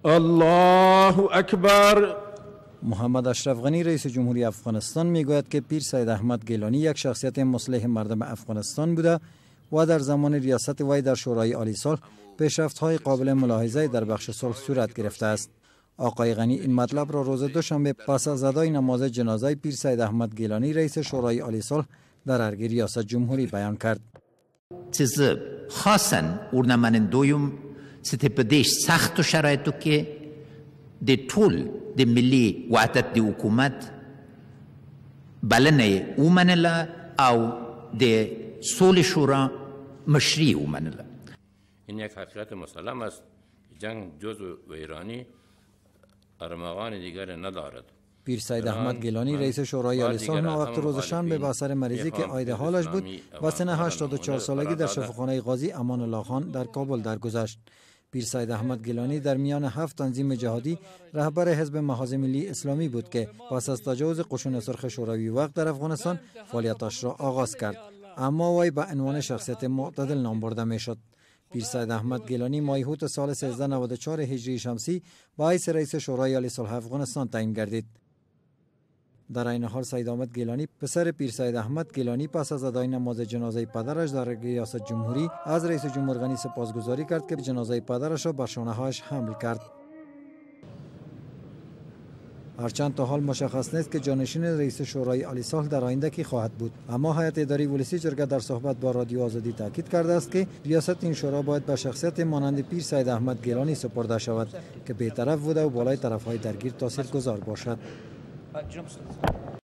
الله اکبر. محمد اشرف غنی رئیس جمهوری افغانستان میگوید که پیر سید احمد گیلانی یک شخصیت مصلح مردم افغانستان بوده و در زمان ریاست وی در شورای عالی صلح پیشرفت‌های قابل ملاحظه در بخش صلح صورت گرفته است. آقای غنی این مطلب را روز دوشنبه پس از ادای نماز جنازه پیر سید احمد گیلانی رئیس شورای عالی صلح در ارگ ریاست جمهوری بیان کرد. چیز خاصن اورنمنندویم ستپدیش سخت و شرایطو که د ټول د ملي وحدت د حکومت بلنه ومنله او د سول شورا مشری ومنله. این یک حقیقت مسلم است که جنگ جزو ایرانی ارمغان دیگر ندارد. پیر سید احمد گیلانی رئیس شورای عالی صلح وقت روز شنبه به اثر مریضی که عاید حالش بود و سن 84 سالگی در شفاخانه غازی امان الله خان در کابل درگذشت. پیر سید احمد گیلانی در میان 7 تنظیم جهادی رهبر حزب محاذ ملی اسلامی بود که پس از تجاوز قشون سرخ شوروی وقت در افغانستان فعالیتش را آغاز کرد، اما وی به عنوان شخصیت معتدل نام برده میشد. پیر سید احمد گیلانی مایحوت سال 1394 هجری شمسی با حیث رئیس شورای عالی صلح افغانستان تعیین گردید. در این حال سید احمد گیلانی پسر پیر سید احمد گیلانی پس از ادای نماز جنازه پدرش در ریاست جمهوری از رئیس جمهور غنی سپاسگزاری کرد که جنازه پدرش را بر شانه‌هایش حمل کرد. هرچند تا حال مشخص نیست که جانشین رئیس شورای عالی صلح در آینده کی خواهد بود، اما هیئت اداری ولسی جرگه در صحبت با رادیو آزادی تاکید کرده است که ریاست این شورا باید به شخصیت مانند پیر سید احمد گیلانی سپرده شود که بی‌طرف بوده و بالای طرفهای درگیر تاثیرگذار باشد.